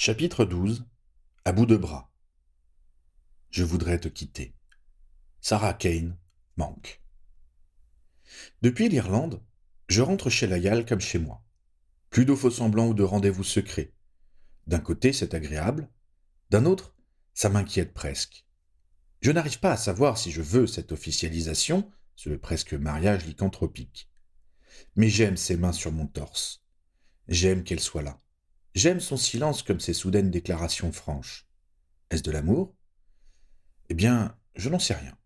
Chapitre 12. À bout de bras. Je voudrais te quitter. Sarah Kane manque. Depuis l'Irlande, je rentre chez Lyall comme chez moi. Plus de faux-semblants ou de rendez-vous secrets. D'un côté, c'est agréable. D'un autre, ça m'inquiète presque. Je n'arrive pas à savoir si je veux cette officialisation, ce presque mariage lycanthropique. Mais j'aime ses mains sur mon torse. J'aime qu'elle soit là. J'aime son silence comme ses soudaines déclarations franches. Est-ce de l'amour ? Eh bien, je n'en sais rien.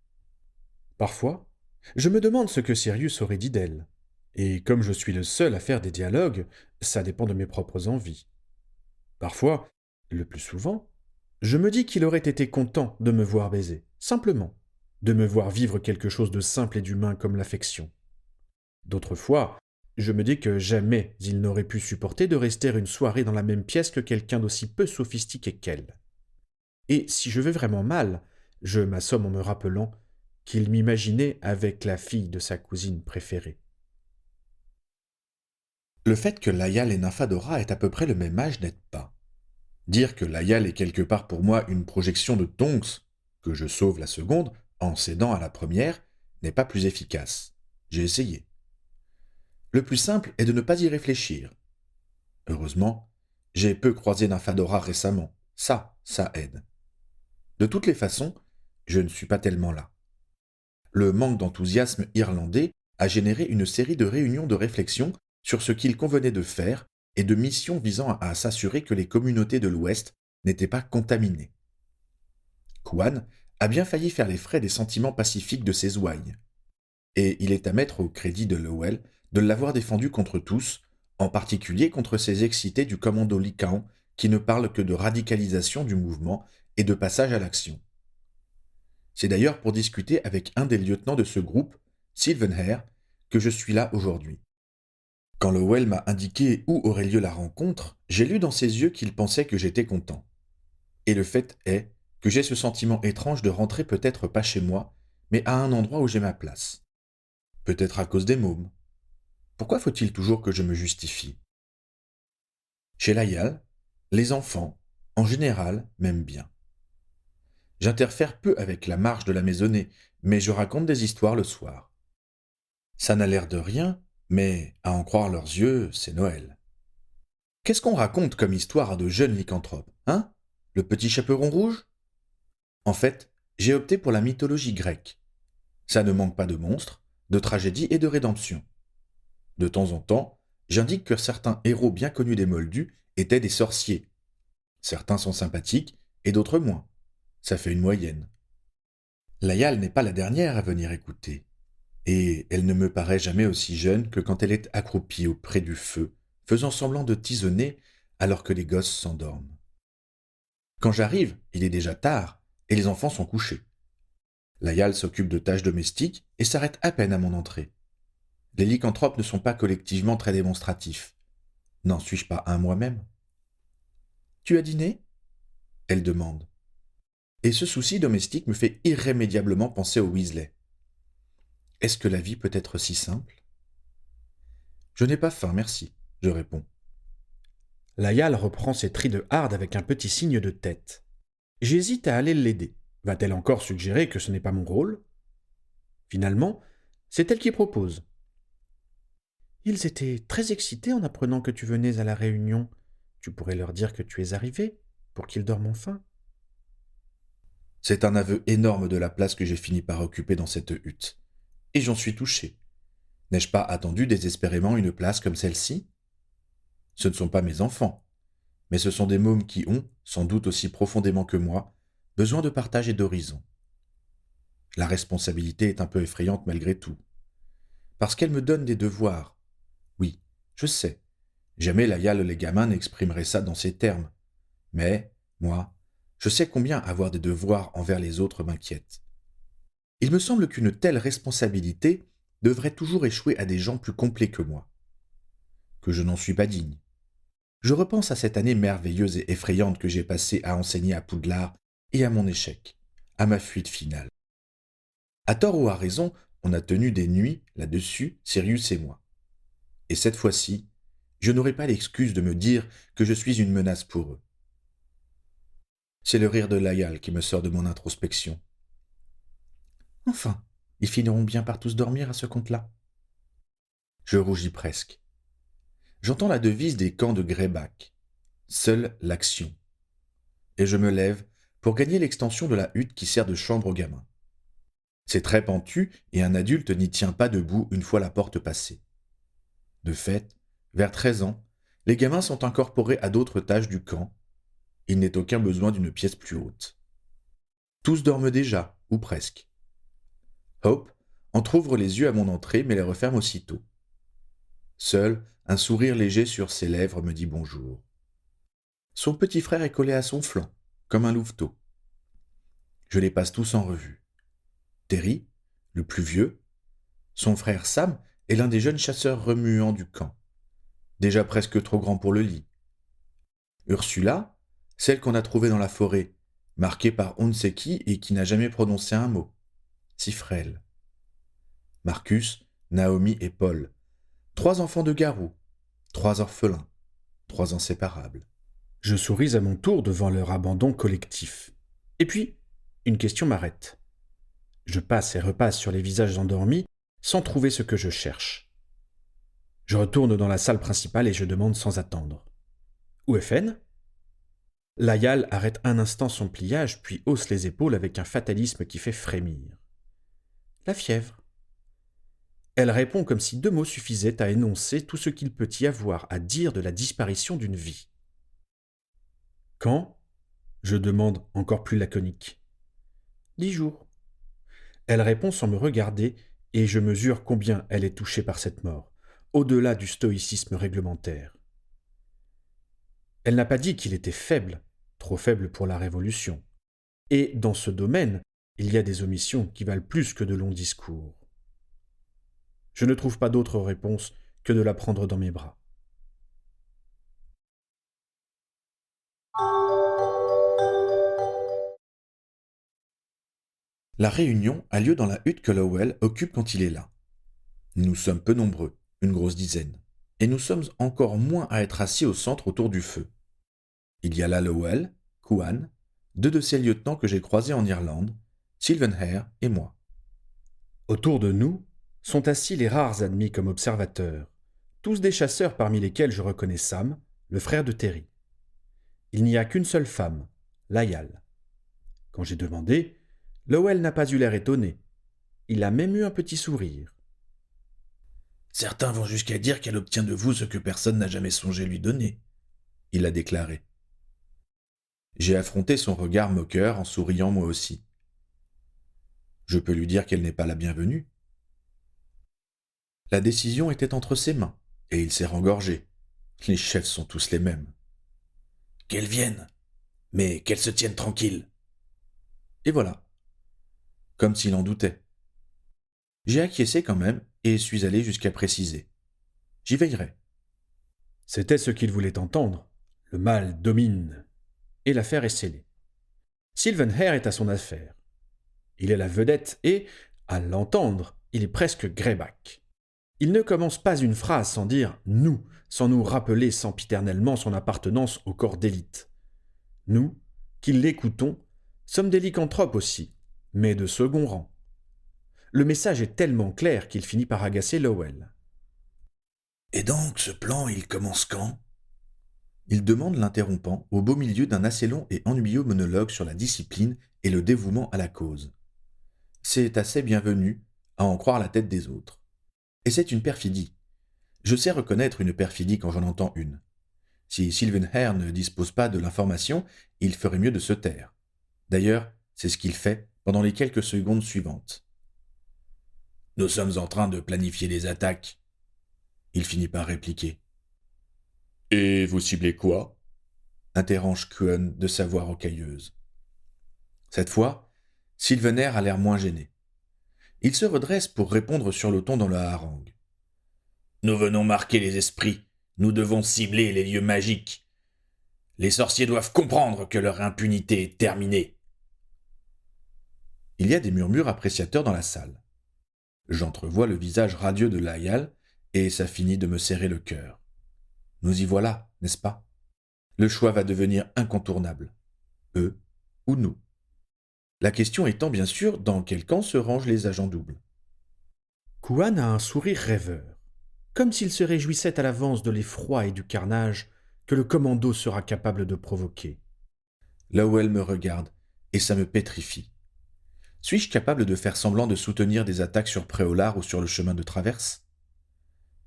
Parfois, je me demande ce que Sirius aurait dit d'elle. Et comme je suis le seul à faire des dialogues, ça dépend de mes propres envies. Parfois, le plus souvent, je me dis qu'il aurait été content de me voir baiser, simplement, de me voir vivre quelque chose de simple et d'humain comme l'affection. D'autres fois, je me dis que jamais il n'aurait pu supporter de rester une soirée dans la même pièce que quelqu'un d'aussi peu sophistiqué qu'elle. Et si je vais vraiment mal, je m'assomme en me rappelant qu'il m'imaginait avec la fille de sa cousine préférée. Le fait que Layal et Nymphadora aient à peu près le même âge n'aide pas. Dire que Layal est quelque part pour moi une projection de Tonks, que je sauve la seconde en cédant à la première, n'est pas plus efficace. J'ai essayé. Le plus simple est de ne pas y réfléchir. Heureusement, j'ai peu croisé Nymphadora récemment. Ça aide. De toutes les façons, je ne suis pas tellement là. Le manque d'enthousiasme irlandais a généré une série de réunions de réflexion sur ce qu'il convenait de faire et de missions visant à s'assurer que les communautés de l'Ouest n'étaient pas contaminées. Kwan a bien failli faire les frais des sentiments pacifiques de ses ouailles, et il est à mettre au crédit de Lowell de l'avoir défendu contre tous, en particulier contre ces excités du commando Lycan qui ne parlent que de radicalisation du mouvement et de passage à l'action. C'est d'ailleurs pour discuter avec un des lieutenants de ce groupe, Sylvenhair, que je suis là aujourd'hui. Quand Lowell m'a indiqué où aurait lieu la rencontre, j'ai lu dans ses yeux qu'il pensait que j'étais content. Et le fait est que j'ai ce sentiment étrange de rentrer peut-être pas chez moi, mais à un endroit où j'ai ma place. Peut-être à cause des mômes. Pourquoi faut-il toujours que je me justifie ? Chez Lyall, les enfants, en général, m'aiment bien. J'interfère peu avec la marche de la maisonnée, mais je raconte des histoires le soir. Ça n'a l'air de rien, mais, à en croire leurs yeux, c'est Noël. Qu'est-ce qu'on raconte comme histoire à de jeunes lycanthropes, hein ? Le petit chaperon rouge ? En fait, j'ai opté pour la mythologie grecque. Ça ne manque pas de monstres, de tragédies et de rédemption. De temps en temps, j'indique que certains héros bien connus des Moldus étaient des sorciers. Certains sont sympathiques et d'autres moins. Ça fait une moyenne. Layal n'est pas la dernière à venir écouter. Et elle ne me paraît jamais aussi jeune que quand elle est accroupie auprès du feu, faisant semblant de tisonner alors que les gosses s'endorment. Quand j'arrive, il est déjà tard, et les enfants sont couchés. Layal s'occupe de tâches domestiques et s'arrête à peine à mon entrée. Les lycanthropes ne sont pas collectivement très démonstratifs. N'en suis-je pas un moi-même ? Tu as dîné ? Elle demande. Et ce souci domestique me fait irrémédiablement penser aux Weasley. Est-ce que la vie peut être si simple ? Je n'ai pas faim, merci, je réponds. Layal reprend ses tris de harde avec un petit signe de tête. J'hésite à aller l'aider. Va-t-elle encore suggérer que ce n'est pas mon rôle ? Finalement, c'est elle qui propose. Ils étaient très excités en apprenant que tu venais à la réunion. Tu pourrais leur dire que tu es arrivé, pour qu'ils dorment enfin. C'est un aveu énorme de la place que j'ai fini par occuper dans cette hutte. Et j'en suis touché. N'ai-je pas attendu désespérément une place comme celle-ci ? Ce ne sont pas mes enfants, mais ce sont des mômes qui ont, sans doute aussi profondément que moi, besoin de partage et d'horizon. La responsabilité est un peu effrayante malgré tout. Parce qu'elle me donne des devoirs. Oui, je sais. Jamais Layal les gamins n'exprimerait ça dans ces termes. Mais, moi, je sais combien avoir des devoirs envers les autres m'inquiète. Il me semble qu'une telle responsabilité devrait toujours échouer à des gens plus complets que moi. Que je n'en suis pas digne. Je repense à cette année merveilleuse et effrayante que j'ai passée à enseigner à Poudlard et à mon échec, à ma fuite finale. À tort ou à raison, on a tenu des nuits là-dessus, Sirius et moi. Et cette fois-ci, je n'aurai pas l'excuse de me dire que je suis une menace pour eux. C'est le rire de Layal qui me sort de mon introspection. Enfin, ils finiront bien par tous dormir à ce compte-là. Je rougis presque. J'entends la devise des camps de Greyback. Seule l'action. Et je me lève pour gagner l'extension de la hutte qui sert de chambre aux gamins. C'est très pentu et un adulte n'y tient pas debout une fois la porte passée. De fait, vers 13 ans, les gamins sont incorporés à d'autres tâches du camp. Il n'est aucun besoin d'une pièce plus haute. Tous dorment déjà, ou presque. Hope entr'ouvre les yeux à mon entrée mais les referme aussitôt. Seul, un sourire léger sur ses lèvres me dit bonjour. Son petit frère est collé à son flanc, comme un louveteau. Je les passe tous en revue. Terry, le plus vieux, son frère Sam est l'un des jeunes chasseurs remuants du camp, déjà presque trop grand pour le lit. Ursula, celle qu'on a trouvée dans la forêt, marquée par on ne sait qui et qui n'a jamais prononcé un mot, si frêle. Marcus, Naomi et Paul, 3 enfants de garous, 3 orphelins, 3 inséparables. Je souris à mon tour devant leur abandon collectif. Et puis, une question m'arrête. Je passe et repasse sur les visages endormis sans trouver ce que je cherche. Je retourne dans la salle principale et je demande sans attendre. Où est Fen ? Layal arrête un instant son pliage puis hausse les épaules avec un fatalisme qui fait frémir. La fièvre. Elle répond comme si 2 mots suffisaient à énoncer tout ce qu'il peut y avoir à dire de la disparition d'une vie. Quand ? Je demande encore plus laconique. 10 jours. Elle répond sans me regarder et je mesure combien elle est touchée par cette mort, au-delà du stoïcisme réglementaire. Elle n'a pas dit qu'il était faible, trop faible pour la Révolution. Et dans ce domaine, il y a des omissions qui valent plus que de longs discours. Je ne trouve pas d'autre réponse que de la prendre dans mes bras. La réunion a lieu dans la hutte que Lowell occupe quand il est là. Nous sommes peu nombreux, une grosse dizaine, et nous sommes encore moins à être assis au centre autour du feu. Il y a là Lowell, Kuan, 2 de ses lieutenants que j'ai croisés en Irlande, Silvenhaire et moi. Autour de nous sont assis les rares admis comme observateurs, tous des chasseurs parmi lesquels je reconnais Sam, le frère de Terry. Il n'y a qu'une seule femme, Layal. Quand j'ai demandé, Lowell n'a pas eu l'air étonné. Il a même eu un petit sourire. Certains vont jusqu'à dire qu'elle obtient de vous ce que personne n'a jamais songé lui donner, il a déclaré. J'ai affronté son regard moqueur en souriant moi aussi. Je peux lui dire qu'elle n'est pas la bienvenue. La décision était entre ses mains, et il s'est rengorgé. Les chefs sont tous les mêmes. Qu'elle vienne, mais qu'elle se tienne tranquille. Et voilà. Comme s'il en doutait. J'ai acquiescé quand même, et suis allé jusqu'à préciser. J'y veillerai. C'était ce qu'il voulait entendre. Le mal domine. Et l'affaire est scellée. Silvenhaire est à son affaire. Il est la vedette et, à l'entendre, il est presque Greyback. Il ne commence pas une phrase sans dire « nous », sans nous rappeler sempiternellement son appartenance au corps d'élite. Nous, qui l'écoutons, sommes des lycanthropes aussi, mais de second rang. Le message est tellement clair qu'il finit par agacer Lowell. « Et donc, ce plan, il commence quand ?» Il demande l'interrompant au beau milieu d'un assez long et ennuyeux monologue sur la discipline et le dévouement à la cause. C'est assez bienvenu, à en croire la tête des autres. Et c'est une perfidie. Je sais reconnaître une perfidie quand j'en entends une. Si Silvenhaire ne dispose pas de l'information, il ferait mieux de se taire. D'ailleurs, c'est ce qu'il fait pendant les quelques secondes suivantes. « Nous sommes en train de planifier les attaques. » Il finit par répliquer. « Et vous ciblez quoi ?» interroge Kuhn de sa voix rocailleuse. Cette fois, Silvenhaire a l'air moins gêné. Il se redresse pour répondre sur le ton dans le harangue. « Nous venons marquer les esprits. Nous devons cibler les lieux magiques. Les sorciers doivent comprendre que leur impunité est terminée. » Il y a des murmures appréciateurs dans la salle. J'entrevois le visage radieux de Layal et ça finit de me serrer le cœur. Nous y voilà, n'est-ce pas ? Le choix va devenir incontournable. Eux ou nous. La question étant bien sûr dans quel camp se rangent les agents doubles. Kuan a un sourire rêveur, comme s'il se réjouissait à l'avance de l'effroi et du carnage que le commando sera capable de provoquer. Lowell me regarde, et ça me pétrifie. Suis-je capable de faire semblant de soutenir des attaques sur Préolard ou sur le chemin de traverse?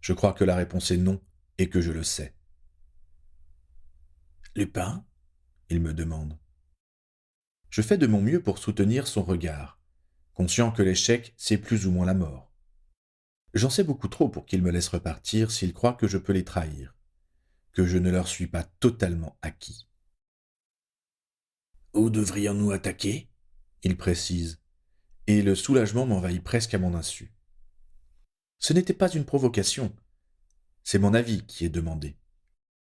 Je crois que la réponse est non, et que je le sais. Lupin? Il me demande. Je fais de mon mieux pour soutenir son regard, conscient que l'échec, c'est plus ou moins la mort. J'en sais beaucoup trop pour qu'il me laisse repartir s'il croit que je peux les trahir, que je ne leur suis pas totalement acquis. Où devrions-nous attaquer? Il précise, et le soulagement m'envahit presque à mon insu. Ce n'était pas une provocation, c'est mon avis qui est demandé.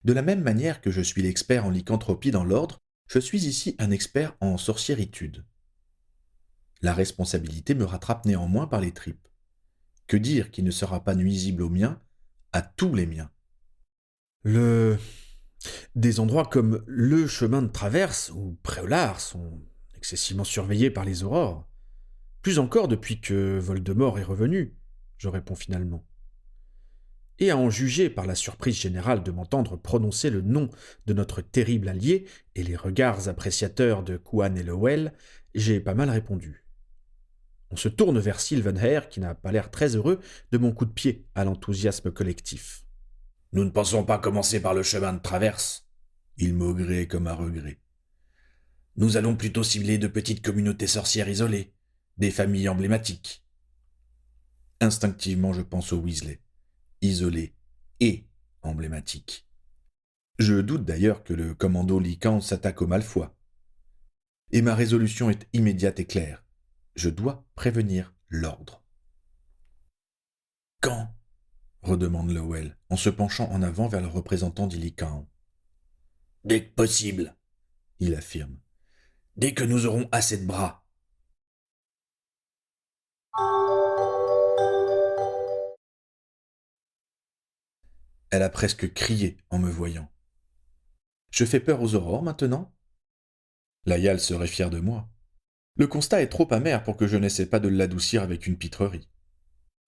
De la même manière que je suis l'expert en lycanthropie dans l'ordre, je suis ici un expert en sorciéritude. La responsabilité me rattrape néanmoins par les tripes. Que dire qui ne sera pas nuisible aux miens, à tous les miens? Des endroits comme le chemin de traverse ou Préolard sont excessivement surveillés par les aurores. Plus encore depuis que Voldemort est revenu, je réponds finalement. Et à en juger par la surprise générale de m'entendre prononcer le nom de notre terrible allié et les regards appréciateurs de Kuan et Lowell, j'ai pas mal répondu. On se tourne vers Silvenhaire qui n'a pas l'air très heureux de mon coup de pied à l'enthousiasme collectif. Nous ne pensons pas commencer par le chemin de traverse. Il maugrait comme à regret. Nous allons plutôt cibler de petites communautés sorcières isolées, des familles emblématiques. Instinctivement, je pense aux Weasley, isolés et emblématiques. Je doute d'ailleurs que le commando Lycan s'attaque aux Malfoy. Et ma résolution est immédiate et claire. Je dois prévenir l'ordre. Quand? Redemande Lowell, en se penchant en avant vers le représentant d'Illican. Dès que possible, il affirme. Dès que nous aurons assez de bras. Elle a presque crié en me voyant. Je fais peur aux aurores maintenant? Layal serait fier de moi. Le constat est trop amer pour que je n'essaie pas de l'adoucir avec une pitrerie.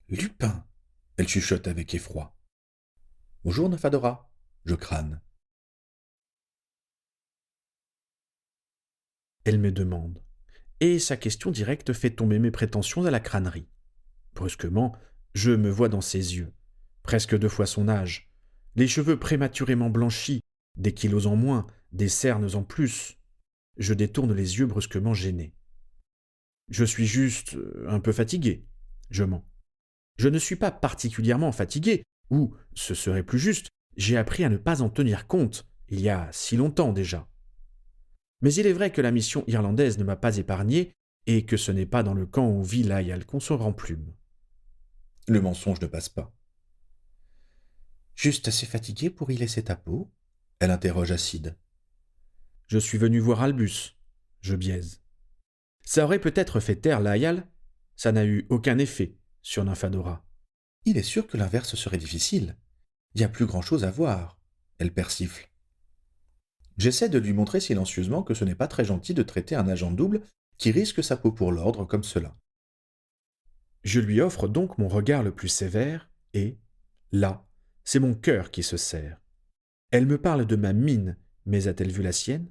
Lupin, elle chuchote avec effroi. Bonjour, Nafadora, je crâne. Elle me demande. Et sa question directe fait tomber mes prétentions à la crânerie. Brusquement, je me vois dans ses yeux, presque 2 fois son âge, les cheveux prématurément blanchis, des kilos en moins, des cernes en plus. Je détourne les yeux brusquement gênés. Je suis juste un peu fatigué, je mens. Je ne suis pas particulièrement fatigué, ou, ce serait plus juste, j'ai appris à ne pas en tenir compte, il y a si longtemps déjà. Mais il est vrai que la mission irlandaise ne m'a pas épargné, et que ce n'est pas dans le camp où vit Lyal qu'on se remplume. Le mensonge ne passe pas. Juste assez fatigué pour y laisser ta peau? Elle interroge acide. Je suis venu voir Albus, je biaise. Ça aurait peut-être fait taire Lyal, ça n'a eu aucun effet sur Nymphadora. Il est sûr que l'inverse serait difficile. Il y a plus grand-chose à voir. Elle persifle. J'essaie de lui montrer silencieusement que ce n'est pas très gentil de traiter un agent double qui risque sa peau pour l'ordre comme cela. Je lui offre donc mon regard le plus sévère, et, là, c'est mon cœur qui se serre. Elle me parle de ma mine, mais a-t-elle vu la sienne?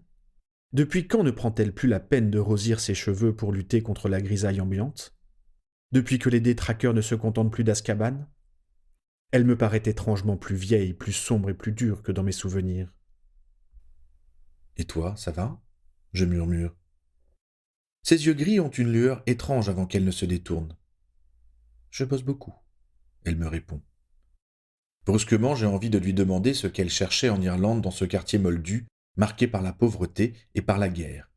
Depuis quand ne prend-elle plus la peine de rosir ses cheveux pour lutter contre la grisaille ambiante? Depuis que les détraqueurs ne se contentent plus d'Azkaban? Elle me paraît étrangement plus vieille, plus sombre et plus dure que dans mes souvenirs. Et toi, ça va? Je murmure. Ses yeux gris ont une lueur étrange avant qu'elle ne se détourne. Je bosse beaucoup, elle me répond. Brusquement, j'ai envie de lui demander ce qu'elle cherchait en Irlande dans ce quartier moldu, marqué par la pauvreté et par la guerre.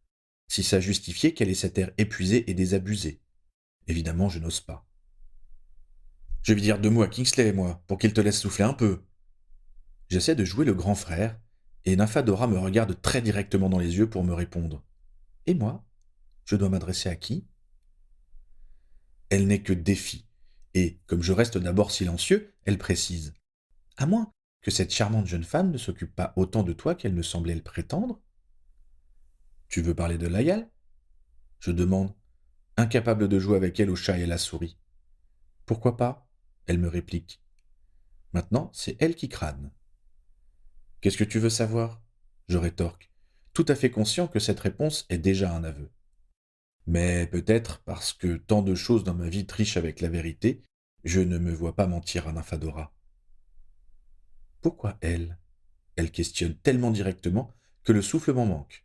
Si ça justifiait qu'elle ait cet air épuisé et désabusé. Évidemment, je n'ose pas. Je vais dire 2 mots à Kingsley, moi, pour qu'il te laisse souffler un peu. J'essaie de jouer le grand frère, et Nymphadora me regarde très directement dans les yeux pour me répondre. Et moi? Je dois m'adresser à qui? Elle n'est que défi, et, comme je reste d'abord silencieux, elle précise. À moins que cette charmante jeune femme ne s'occupe pas autant de toi qu'elle ne semblait le prétendre? Tu veux parler de Layal? Je demande, incapable de jouer avec elle au chat et à la souris. Pourquoi pas? Elle me réplique. Maintenant, c'est elle qui crâne. Qu'est-ce que tu veux savoir? Je rétorque, tout à fait conscient que cette réponse est déjà un aveu. Mais peut-être parce que tant de choses dans ma vie trichent avec la vérité, je ne me vois pas mentir à Nymphadora. Pourquoi elle? Elle questionne tellement directement que le souffle m'en manque.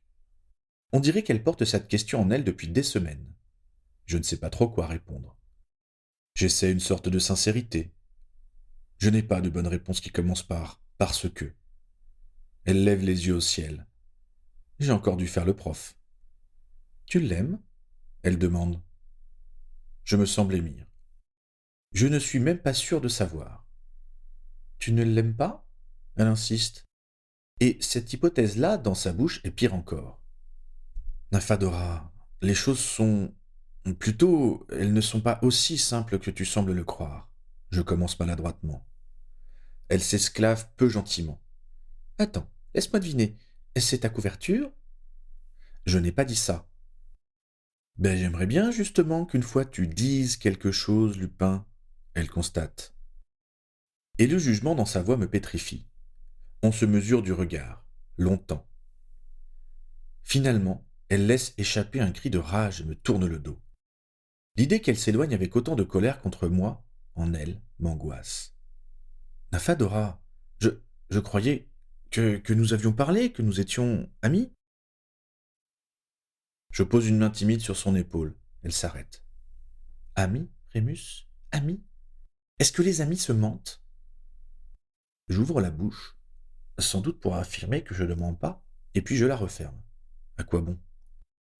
On dirait qu'elle porte cette question en elle depuis des semaines. Je ne sais pas trop quoi répondre. J'essaie une sorte de sincérité. Je n'ai pas de bonne réponse qui commence par parce que. Elle lève les yeux au ciel. J'ai encore dû faire le prof. Tu l'aimes? Elle demande. Je me sens blêmir. Je ne suis même pas sûr de savoir. Tu ne l'aimes pas? Elle insiste. Et cette hypothèse-là, dans sa bouche, est pire encore. Nymphadora, les choses sont... Plutôt, elles ne sont pas aussi simples que tu sembles le croire. Je commence maladroitement. Elle s'esclave peu gentiment. Attends, laisse-moi deviner. C'est ta couverture? Je n'ai pas dit ça. Ben, j'aimerais bien, justement, qu'une fois tu dises quelque chose, Lupin. Elle constate. Et le jugement dans sa voix me pétrifie. On se mesure du regard, longtemps. Finalement, elle laisse échapper un cri de rage et me tourne le dos. L'idée qu'elle s'éloigne avec autant de colère contre moi, en elle, m'angoisse. Nymphadora, je, je croyais que nous avions parlé, que nous étions amis. Je pose une main timide sur son épaule. Elle s'arrête. Amis, Rémus? Amis? Est-ce que les amis se mentent? J'ouvre la bouche, sans doute pour affirmer que je ne mens pas, et puis je la referme. À quoi bon?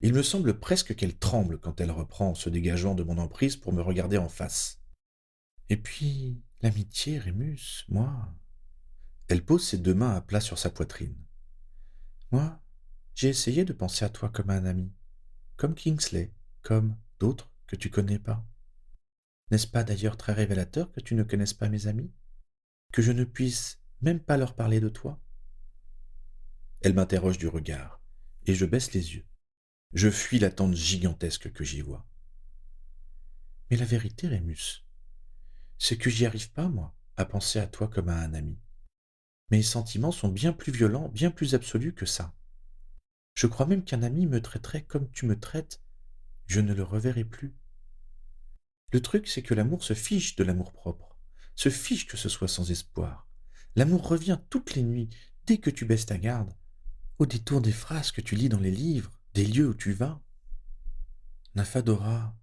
Il me semble presque qu'elle tremble quand elle reprend en se dégageant de mon emprise pour me regarder en face. Et puis, l'amitié, Rémus, moi... Elle pose ses deux mains à plat sur sa poitrine. Moi, j'ai essayé de penser à toi comme à un ami, comme Kingsley, comme d'autres que tu connais pas. N'est-ce pas d'ailleurs très révélateur que tu ne connaisses pas mes amis? Que je ne puisse même pas leur parler de toi? Elle m'interroge du regard, et je baisse les yeux. Je fuis l'attente gigantesque que j'y vois. Mais la vérité, Rémus, c'est que j'y arrive pas, moi, à penser à toi comme à un ami. Mes sentiments sont bien plus violents, bien plus absolus que ça. Je crois même qu'un ami me traiterait comme tu me traites, je ne le reverrai plus. Le truc, c'est que l'amour se fiche de l'amour-propre, se fiche que ce soit sans espoir. L'amour revient toutes les nuits, dès que tu baisses ta garde, au détour des phrases que tu lis dans les livres, des lieux où tu vas. Nymphadora,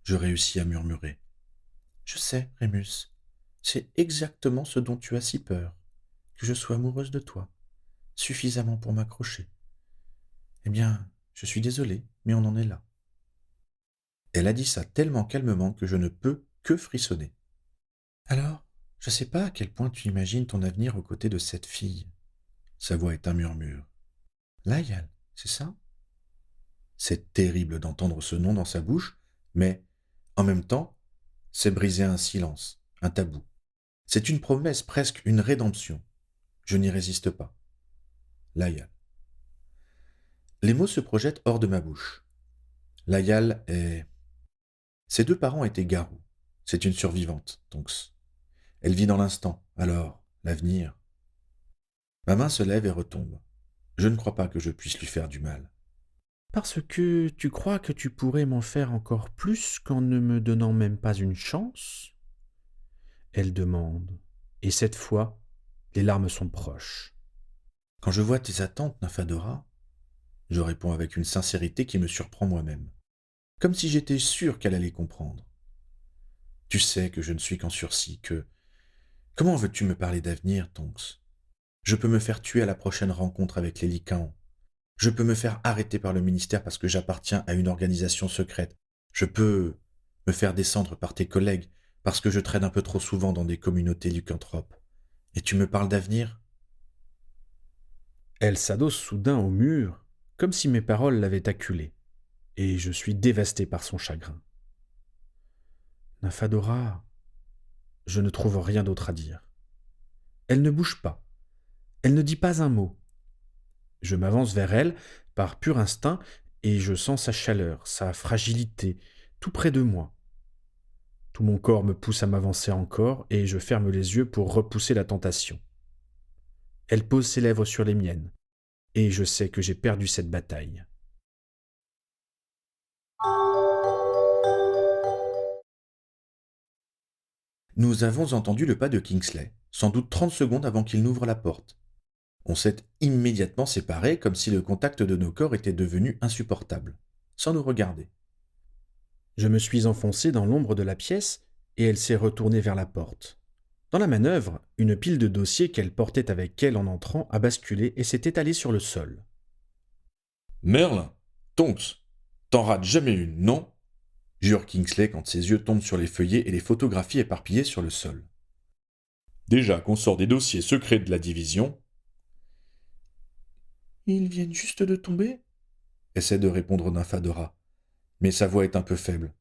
je réussis à murmurer. Je sais, Rémus, c'est exactement ce dont tu as si peur, que je sois amoureuse de toi, suffisamment pour m'accrocher. Eh bien, je suis désolé, mais on en est là. Elle a dit ça tellement calmement que je ne peux que frissonner. Alors, je ne sais pas à quel point tu imagines ton avenir aux côtés de cette fille. Sa voix est un murmure. Layal, c'est ça? C'est terrible d'entendre ce nom dans sa bouche, mais, en même temps, c'est briser un silence, un tabou. C'est une promesse, presque une rédemption. Je n'y résiste pas. Layal. Les mots se projettent hors de ma bouche. Layal est... Ses deux parents étaient garous. C'est une survivante, donc. Elle vit dans l'instant, alors, l'avenir. Ma main se lève et retombe. Je ne crois pas que je puisse lui faire du mal. Parce que tu crois que tu pourrais m'en faire encore plus qu'en ne me donnant même pas une chance? Elle demande, et cette fois, les larmes sont proches. Quand je vois tes attentes, Nymphadora, je réponds avec une sincérité qui me surprend moi-même, comme si j'étais sûr qu'elle allait comprendre. Tu sais que je ne suis qu'en sursis, que... Comment veux-tu me parler d'avenir, Tonks? Je peux me faire tuer à la prochaine rencontre avec les Lycaons. Je peux me faire arrêter par le ministère parce que j'appartiens à une organisation secrète. Je peux me faire descendre par tes collègues parce que je traîne un peu trop souvent dans des communautés lycanthropes. Et tu me parles d'avenir? Elle s'adosse soudain au mur, comme si mes paroles l'avaient acculée, et je suis dévasté par son chagrin. Nymphadora, je ne trouve rien d'autre à dire. Elle ne bouge pas. Elle ne dit pas un mot. Je m'avance vers elle, par pur instinct, et je sens sa chaleur, sa fragilité, tout près de moi. Tout mon corps me pousse à m'avancer encore, et je ferme les yeux pour repousser la tentation. Elle pose ses lèvres sur les miennes, et je sais que j'ai perdu cette bataille. Nous avons entendu le pas de Kingsley, sans doute 30 secondes avant qu'il n'ouvre la porte. On s'est immédiatement séparés comme si le contact de nos corps était devenu insupportable, sans nous regarder. Je me suis enfoncé dans l'ombre de la pièce, et elle s'est retournée vers la porte. Dans la manœuvre, une pile de dossiers qu'elle portait avec elle en entrant a basculé et s'est étalée sur le sol. Merlin, Tonks, t'en rates jamais une, non? Jure Kingsley quand ses yeux tombent sur les feuillets et les photographies éparpillées sur le sol. Déjà qu'on sort des dossiers secrets de la division. Ils viennent juste de tomber? Essaie de répondre Nymphadora, mais sa voix est un peu faible.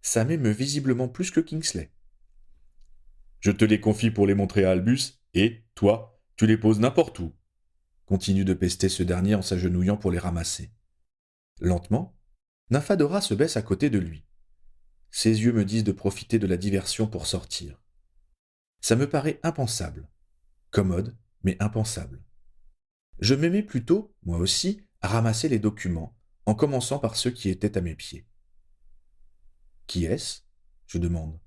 Ça m'émeut visiblement plus que Kingsley. Je te les confie pour les montrer à Albus, et, toi, tu les poses n'importe où. Continue de pester ce dernier en s'agenouillant pour les ramasser. Lentement, Nymphadora se baisse à côté de lui. Ses yeux me disent de profiter de la diversion pour sortir. Ça me paraît impensable. Commode, mais impensable. Je m'aimais plutôt, moi aussi, à ramasser les documents, en commençant par ceux qui étaient à mes pieds. Qui est-ce? Je demande.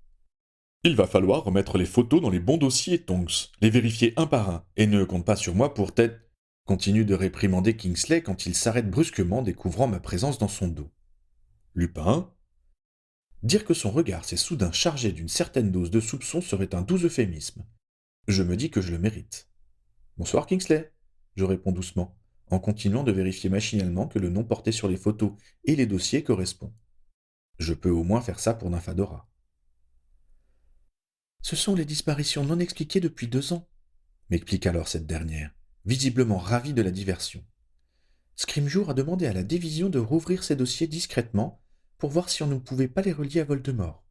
Il va falloir remettre les photos dans les bons dossiers, Tonks, les vérifier un par un, et ne compte pas sur moi pour t'être... Continue de réprimander Kingsley quand il s'arrête brusquement, découvrant ma présence dans son dos. Lupin? Dire que son regard s'est soudain chargé d'une certaine dose de soupçon serait un doux euphémisme. Je me dis que je le mérite. Bonsoir Kingsley, je réponds doucement, en continuant de vérifier machinalement que le nom porté sur les photos et les dossiers correspond. Je peux au moins faire ça pour Nymphadora. Ce sont les disparitions non expliquées depuis 2 ans, m'explique alors cette dernière, visiblement ravie de la diversion. Scrimgeour a demandé à la division de rouvrir ces dossiers discrètement pour voir si on ne pouvait pas les relier à Voldemort.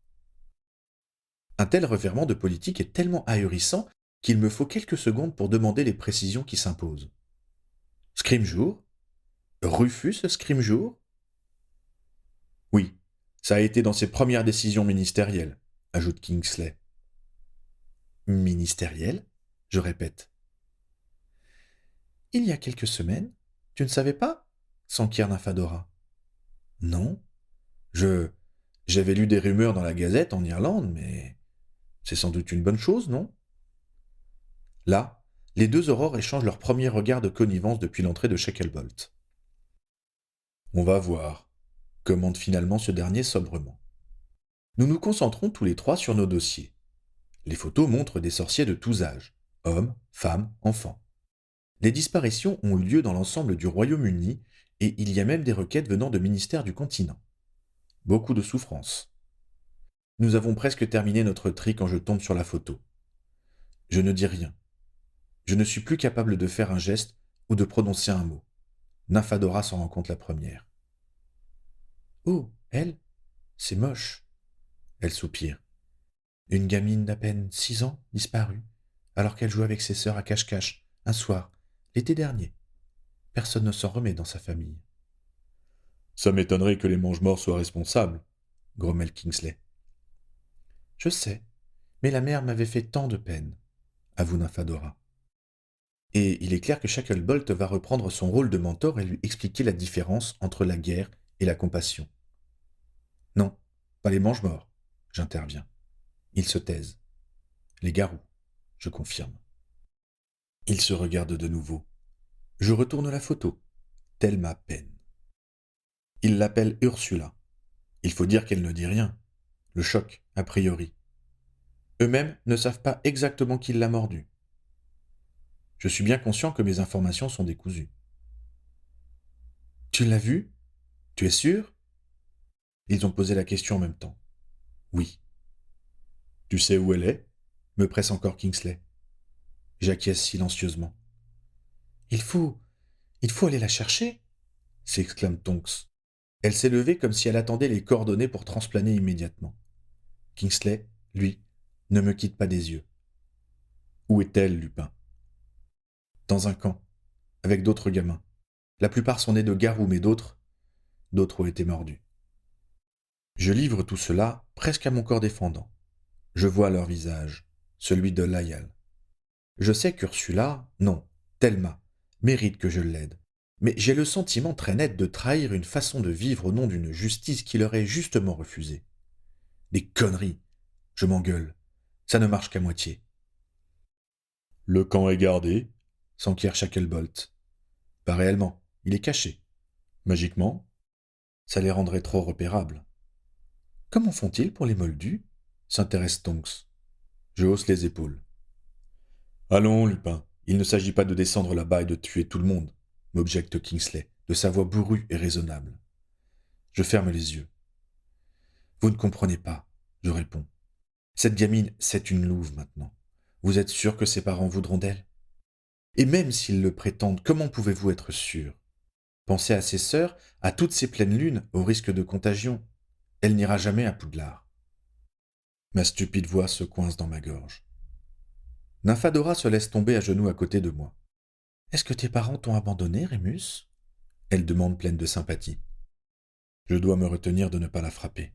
Un tel revirement de politique est tellement ahurissant qu'il me faut quelques secondes pour demander les précisions qui s'imposent. Scrimgeour? Rufus Scrimgeour? Oui, ça a été dans ses premières décisions ministérielles, ajoute Kingsley. Ministérielles? Je répète. Il y a quelques semaines, tu ne savais pas? S'enquiert Nymphadora. Non. J'avais lu des rumeurs dans la Gazette en Irlande, mais c'est sans doute une bonne chose, non? Là, les deux aurores échangent leur premier regard de connivence depuis l'entrée de Shacklebolt. On va voir, commande finalement ce dernier sobrement. Nous nous concentrons tous les trois sur nos dossiers. Les photos montrent des sorciers de tous âges, hommes, femmes, enfants. Les disparitions ont eu lieu dans l'ensemble du Royaume-Uni et il y a même des requêtes venant de ministères du continent. Beaucoup de souffrance. Nous avons presque terminé notre tri quand je tombe sur la photo. Je ne dis rien. Je ne suis plus capable de faire un geste ou de prononcer un mot. Nymphadora s'en rend compte la première. Oh, elle? C'est moche. Elle soupire. Une gamine d'à peine 6 ans disparue, alors qu'elle jouait avec ses sœurs à cache-cache, un soir, l'été dernier. Personne ne s'en remet dans sa famille. Ça m'étonnerait que les mange-morts soient responsables, grommelle Kingsley. Je sais, mais la mère m'avait fait tant de peine, avoue Nymphadora. Et il est clair que Shacklebolt va reprendre son rôle de mentor et lui expliquer la différence entre la guerre et la compassion. Non, pas les mange-morts, j'interviens. Ils se taisent. Les garous, je confirme. Ils se regardent de nouveau. Je retourne la photo, telle ma peine. Il l'appelle Ursula. Il faut dire qu'elle ne dit rien. Le choc, a priori. Eux-mêmes ne savent pas exactement qui l'a mordu. Je suis bien conscient que mes informations sont décousues. Tu l'as vue? Tu es sûr? Ils ont posé la question en même temps. Oui. Tu sais où elle est? Me presse encore Kingsley. J'acquiesce silencieusement. Il faut aller la chercher, s'exclame Tonks. Elle s'est levée comme si elle attendait les coordonnées pour transplaner immédiatement. Kingsley, lui, ne me quitte pas des yeux. Où est-elle, Lupin? Dans un camp, avec d'autres gamins. La plupart sont nés de garous, mais d'autres ont été mordus. Je livre tout cela presque à mon corps défendant. Je vois leur visage, celui de Layal. Je sais qu'Ursula, non, Thelma, mérite que je l'aide. Mais j'ai le sentiment très net de trahir une façon de vivre au nom d'une justice qui leur est justement refusée. Des conneries. Je m'engueule. Ça ne marche qu'à moitié. Le camp est gardé, s'enquiert Shacklebolt. Pas réellement, il est caché. Magiquement, ça les rendrait trop repérables. Comment font-ils pour les moldus s'intéresse Tonks. Je hausse les épaules. Allons, Lupin, il ne s'agit pas de descendre là-bas et de tuer tout le monde, m'objecte Kingsley, de sa voix bourrue et raisonnable. Je ferme les yeux. Vous ne comprenez pas, je réponds. Cette gamine, c'est une louve maintenant. Vous êtes sûr que ses parents voudront d'elle? Et même s'ils le prétendent, comment pouvez-vous être sûr? Pensez à ses sœurs, à toutes ces pleines lunes, au risque de contagion. Elle n'ira jamais à Poudlard. Ma stupide voix se coince dans ma gorge. Nymphadora se laisse tomber à genoux à côté de moi. Est-ce que tes parents t'ont abandonné, Rémus? Elle demande pleine de sympathie. Je dois me retenir de ne pas la frapper.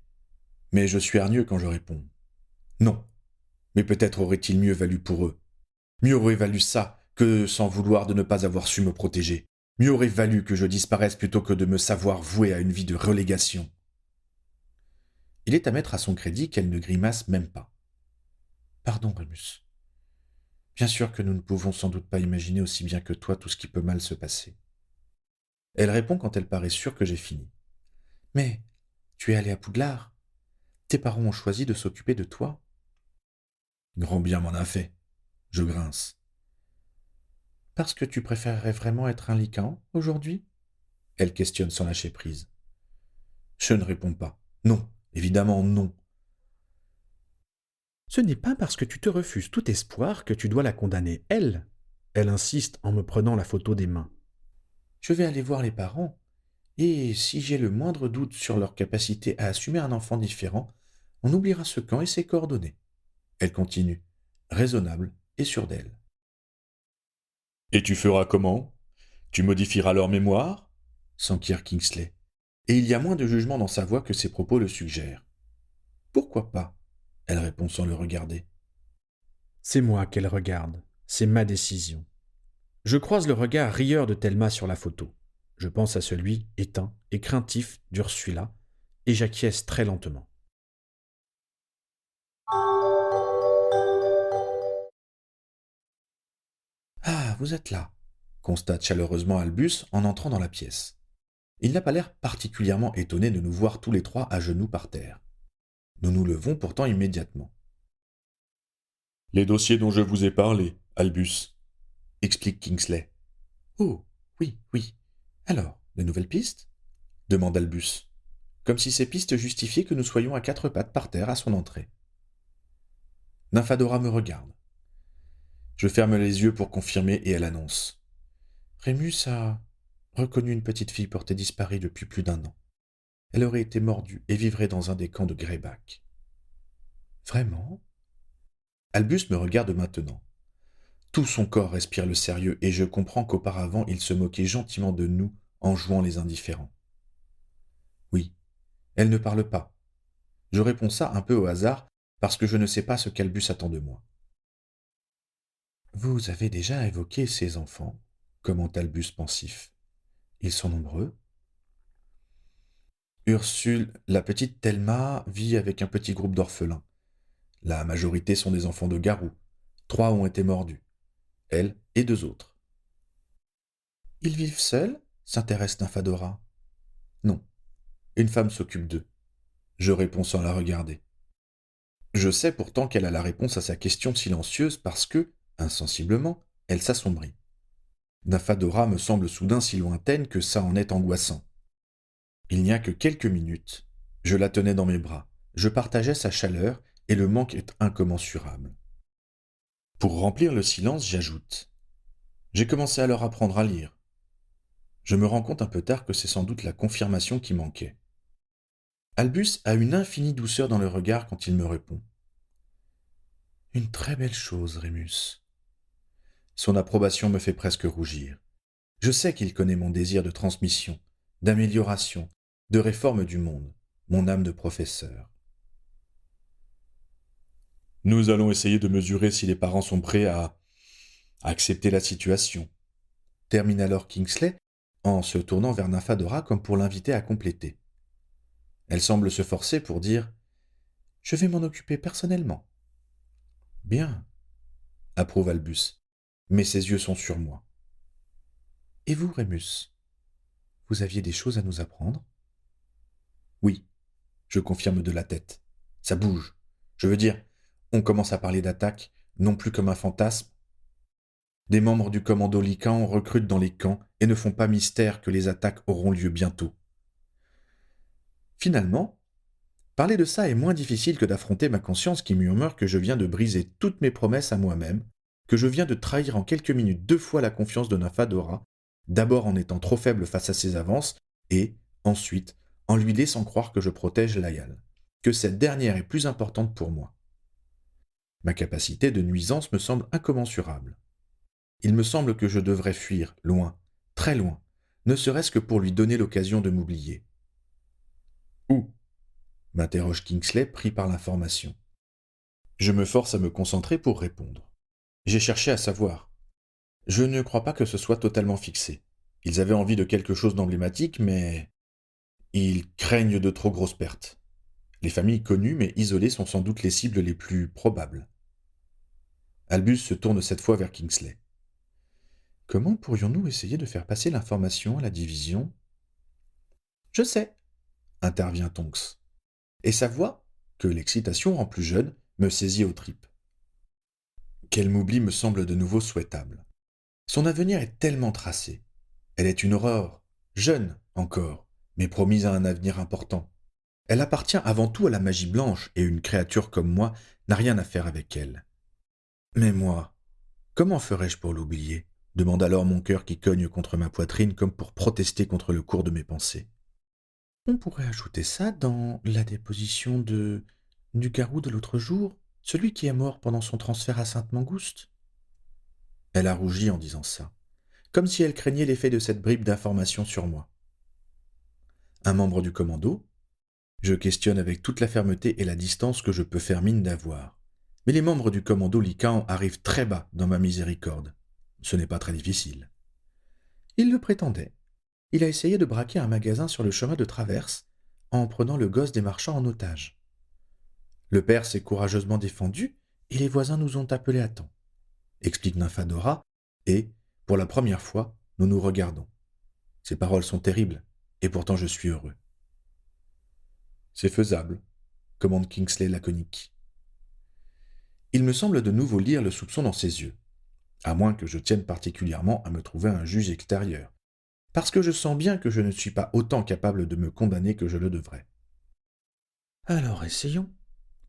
Mais je suis hargneux quand je réponds. Non. Mais peut-être aurait-il mieux valu pour eux. Mieux aurait valu ça que sans vouloir de ne pas avoir su me protéger. Mieux aurait valu que je disparaisse plutôt que de me savoir voué à une vie de relégation. Il est à mettre à son crédit qu'elle ne grimace même pas. Pardon, Rémus. Bien sûr que nous ne pouvons sans doute pas imaginer aussi bien que toi tout ce qui peut mal se passer. Elle répond quand elle paraît sûre que j'ai fini. Mais tu es allé à Poudlard. Tes parents ont choisi de s'occuper de toi. Grand bien m'en a fait. Je grince. Parce que tu préférerais vraiment être un lycan aujourd'hui? Elle questionne sans lâcher prise. Je ne réponds pas. Non, évidemment non. Ce n'est pas parce que tu te refuses tout espoir que tu dois la condamner, elle. Elle insiste en me prenant la photo des mains. Je vais aller voir les parents, et si j'ai le moindre doute sur leur capacité à assumer un enfant différent, on oubliera ce camp et ses coordonnées. Elle continue, raisonnable et sûre d'elle. Et tu feras comment? Tu modifieras leur mémoire? S'enquiert Kingsley. Et il y a moins de jugement dans sa voix que ses propos le suggèrent. Pourquoi pas? Elle répond sans le regarder. C'est moi qu'elle regarde. C'est ma décision. Je croise le regard rieur de Thelma sur la photo. Je pense à celui, éteint et craintif, d'Ursula, et j'acquiesce très lentement. Ah, vous êtes là, constate chaleureusement Albus en entrant dans la pièce. Il n'a pas l'air particulièrement étonné de nous voir tous les trois à genoux par terre. Nous nous levons pourtant immédiatement. Les dossiers dont je vous ai parlé, Albus, explique Kingsley. Oh, oui, oui. Alors, de nouvelles pistes? Demande Albus, comme si ces pistes justifiaient que nous soyons à quatre pattes par terre à son entrée. Nymphadora me regarde. Je ferme les yeux pour confirmer et elle annonce. Rémus a reconnu une petite fille portée disparue depuis plus d'1 an. Elle aurait été mordue et vivrait dans un des camps de Greyback. Vraiment? Albus me regarde maintenant. Tout son corps respire le sérieux et je comprends qu'auparavant il se moquait gentiment de nous en jouant les indifférents. Oui, elle ne parle pas. Je réponds ça un peu au hasard parce que je ne sais pas ce qu'Albus attend de moi. Vous avez déjà évoqué ces enfants, commente Albus pensif. Ils sont nombreux? Ursule, la petite Thelma, vit avec un petit groupe d'orphelins. La majorité sont des enfants de garous. 3 ont été mordus. Elle et 2 autres. Ils vivent seuls? S'intéresse Nymphadora. Non. Une femme s'occupe d'eux. Je réponds sans la regarder. Je sais pourtant qu'elle a la réponse à sa question silencieuse parce que, insensiblement, elle s'assombrit. Nymphadora me semble soudain si lointaine que ça en est angoissant. Il n'y a que quelques minutes. Je la tenais dans mes bras. Je partageais sa chaleur et le manque est incommensurable. Pour remplir le silence, j'ajoute. J'ai commencé à leur apprendre à lire. Je me rends compte un peu tard que c'est sans doute la confirmation qui manquait. Albus a une infinie douceur dans le regard quand il me répond. Une très belle chose, Rémus. Son approbation me fait presque rougir. Je sais qu'il connaît mon désir de transmission, d'amélioration, de réforme du monde, mon âme de professeur. Nous allons essayer de mesurer si les parents sont prêts à accepter la situation, termine alors Kingsley en se tournant vers Nymphadora comme pour l'inviter à compléter. Elle semble se forcer pour dire « Je vais m'en occuper personnellement ». « Bien », approuve Albus, mais ses yeux sont sur moi. « Et vous, Rémus, vous aviez des choses à nous apprendre ?»« Oui, je confirme de la tête. Ça bouge. Je veux dire, on commence à parler d'attaque, non plus comme un fantasme. Des membres du commando Lycan recrutent dans les camps et ne font pas mystère que les attaques auront lieu bientôt. Finalement, parler de ça est moins difficile que d'affronter ma conscience qui murmure que je viens de briser toutes mes promesses à moi-même, que je viens de trahir en quelques minutes 2 fois la confiance de Nymphadora, d'abord en étant trop faible face à ses avances, et, ensuite, en lui laissant croire que je protège Layal, que cette dernière est plus importante pour moi. Ma capacité de nuisance me semble incommensurable. Il me semble que je devrais fuir, loin, très loin, ne serait-ce que pour lui donner l'occasion de m'oublier. Où ? M'interroge Kingsley, pris par l'information. Je me force à me concentrer pour répondre. J'ai cherché à savoir. Je ne crois pas que ce soit totalement fixé. Ils avaient envie de quelque chose d'emblématique, mais ils craignent de trop grosses pertes. Les familles connues mais isolées sont sans doute les cibles les plus probables. Albus se tourne cette fois vers Kingsley. Comment pourrions-nous essayer de faire passer l'information à la division ? Je sais, intervient Tonks. Et sa voix, que l'excitation rend plus jeune, me saisit aux tripes. Qu'elle m'oublie me semble de nouveau souhaitable. Son avenir est tellement tracé. Elle est une aurore, jeune encore, mais promise à un avenir important. Elle appartient avant tout à la magie blanche et une créature comme moi n'a rien à faire avec elle. Mais moi, comment ferais-je pour l'oublier ? Demande alors mon cœur qui cogne contre ma poitrine comme pour protester contre le cours de mes pensées. On pourrait ajouter ça dans la déposition du garou de l'autre jour, celui qui est mort pendant son transfert à Sainte-Mangouste. Elle a rougi en disant ça, comme si elle craignait l'effet de cette bribe d'information sur moi. Un membre du commando ? Je questionne avec toute la fermeté et la distance que je peux faire mine d'avoir. Mais les membres du commando Lycan arrivent très bas dans ma miséricorde. Ce n'est pas très difficile. Il le prétendait. Il a essayé de braquer un magasin sur le chemin de traverse en prenant le gosse des marchands en otage. Le père s'est courageusement défendu et les voisins nous ont appelés à temps, explique Nymphadora, et, pour la première fois, nous nous regardons. Ces paroles sont terribles, et pourtant je suis heureux. C'est faisable, commande Kingsley laconique. Il me semble de nouveau lire le soupçon dans ses yeux, à moins que je tienne particulièrement à me trouver un juge extérieur, parce que je sens bien que je ne suis pas autant capable de me condamner que je le devrais. Alors essayons,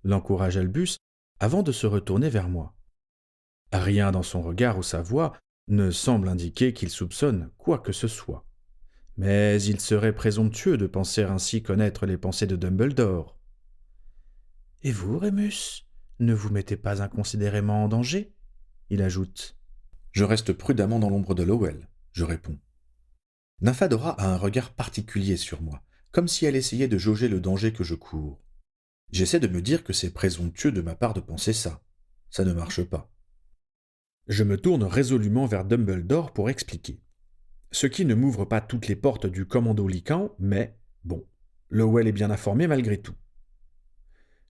l'encourage Albus, avant de se retourner vers moi. Rien dans son regard ou sa voix ne semble indiquer qu'il soupçonne quoi que ce soit. Mais il serait présomptueux de penser ainsi connaître les pensées de Dumbledore. « Et vous, Rémus, ne vous mettez pas inconsidérément en danger ?» il ajoute. « Je reste prudemment dans l'ombre de Lowell, » je réponds. Nymphadora a un regard particulier sur moi, comme si elle essayait de jauger le danger que je cours. J'essaie de me dire que c'est présomptueux de ma part de penser ça. Ça ne marche pas. Je me tourne résolument vers Dumbledore pour expliquer. Ce qui ne m'ouvre pas toutes les portes du commando Lycan, mais, bon, Lowell est bien informé malgré tout.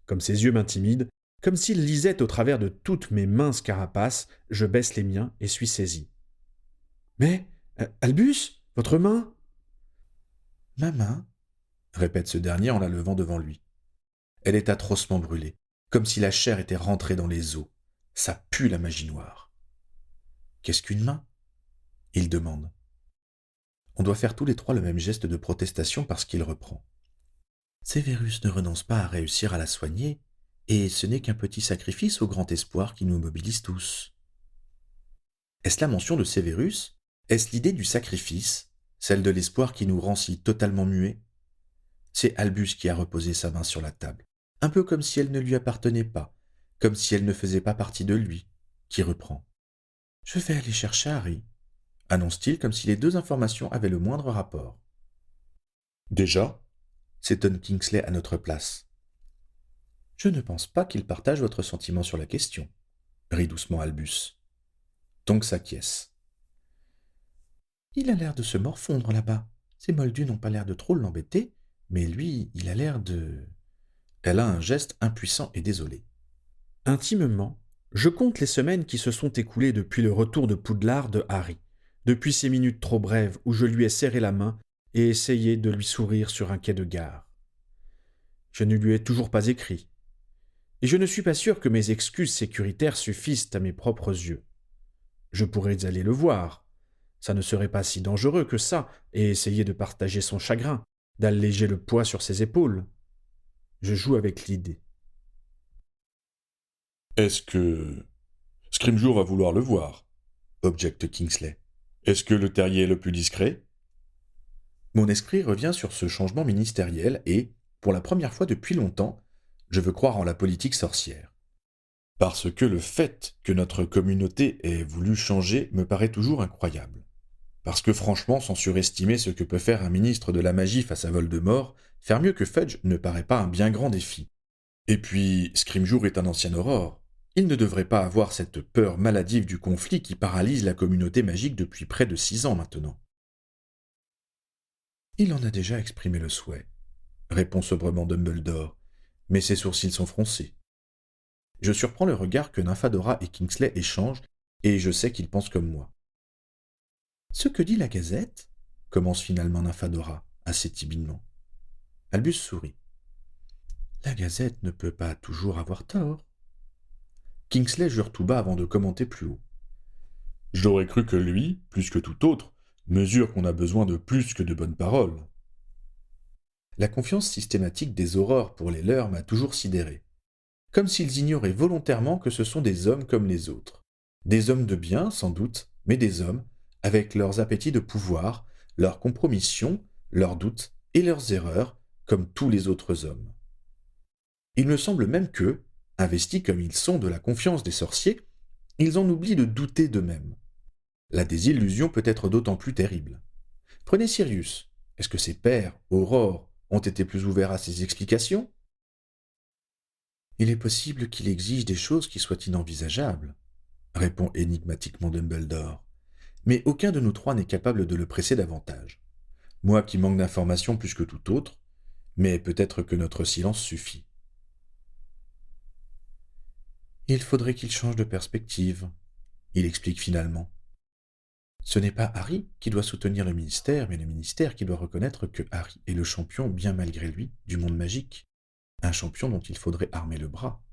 Comme ses yeux m'intimident, comme s'il lisait au travers de toutes mes minces carapaces, je baisse les miens et suis saisi. « Mais, Albus, votre main ?»« Ma main ?» répète ce dernier en la levant devant lui. Elle est atrocement brûlée, comme si la chair était rentrée dans les os. Ça pue la magie noire. « Qu'est-ce qu'une main ?» il demande. On doit faire tous les trois le même geste de protestation parce qu'il reprend. Sévérus ne renonce pas à réussir à la soigner, et ce n'est qu'un petit sacrifice au grand espoir qui nous mobilise tous. Est-ce la mention de Sévérus ? Est-ce l'idée du sacrifice, celle de l'espoir qui nous rend si totalement muets ? C'est Albus qui a reposé sa main sur la table, un peu comme si elle ne lui appartenait pas, comme si elle ne faisait pas partie de lui, qui reprend. « Je vais aller chercher Harry. annonce-t-il comme si les deux informations avaient le moindre rapport. Déjà, s'étonne Kingsley à notre place. Je ne pense pas qu'il partage votre sentiment sur la question, rit doucement Albus. Tonks s'acquiesce. Il a l'air de se morfondre là-bas. Ces moldus n'ont pas l'air de trop l'embêter, mais lui, il a l'air de... Elle a un geste impuissant et désolé. Intimement, je compte les semaines qui se sont écoulées depuis le retour de Poudlard de Harry, depuis ces minutes trop brèves où je lui ai serré la main et essayé de lui sourire sur un quai de gare. Je ne lui ai toujours pas écrit. Et je ne suis pas sûr que mes excuses sécuritaires suffisent à mes propres yeux. Je pourrais aller le voir. Ça ne serait pas si dangereux que ça, et essayer de partager son chagrin, d'alléger le poids sur ses épaules. Je joue avec l'idée. Est-ce que... Scrimgeour va vouloir le voir, objecte Kingsley. Est-ce que le terrier est le plus discret? Mon esprit revient sur ce changement ministériel et, pour la première fois depuis longtemps, je veux croire en la politique sorcière. Parce que le fait que notre communauté ait voulu changer me paraît toujours incroyable. Parce que franchement, sans surestimer ce que peut faire un ministre de la magie face à Voldemort, faire mieux que Fudge ne paraît pas un bien grand défi. Et puis, Scrimgeour est un ancien aurore. Il ne devrait pas avoir cette peur maladive du conflit qui paralyse la communauté magique depuis près de 6 ans maintenant. Il en a déjà exprimé le souhait, répond sobrement Dumbledore, mais ses sourcils sont froncés. Je surprends le regard que Nymphadora et Kingsley échangent, et je sais qu'ils pensent comme moi. Ce que dit la Gazette, commence finalement Nymphadora, assez timidement. Albus sourit. La Gazette ne peut pas toujours avoir tort. Kingsley jure tout bas avant de commenter plus haut. J'aurais cru que lui, plus que tout autre, mesure qu'on a besoin de plus que de bonnes paroles. La confiance systématique des aurores pour les leurs m'a toujours sidéré. Comme s'ils ignoraient volontairement que ce sont des hommes comme les autres. Des hommes de bien, sans doute, mais des hommes, avec leurs appétits de pouvoir, leurs compromissions, leurs doutes et leurs erreurs, comme tous les autres hommes. Il me semble même que, investis comme ils sont de la confiance des sorciers, ils en oublient de douter d'eux-mêmes. La désillusion peut être d'autant plus terrible. Prenez Sirius. Est-ce que ses pairs, Aurore, ont été plus ouverts à ses explications? Il est possible qu'il exige des choses qui soient inenvisageables, répond énigmatiquement Dumbledore. Mais aucun de nous trois n'est capable de le presser davantage. Moi qui manque d'informations plus que tout autre, mais peut-être que notre silence suffit. Il faudrait qu'il change de perspective, il explique finalement. Ce n'est pas Harry qui doit soutenir le ministère, mais le ministère qui doit reconnaître que Harry est le champion, bien malgré lui, du monde magique. Un champion dont il faudrait armer le bras.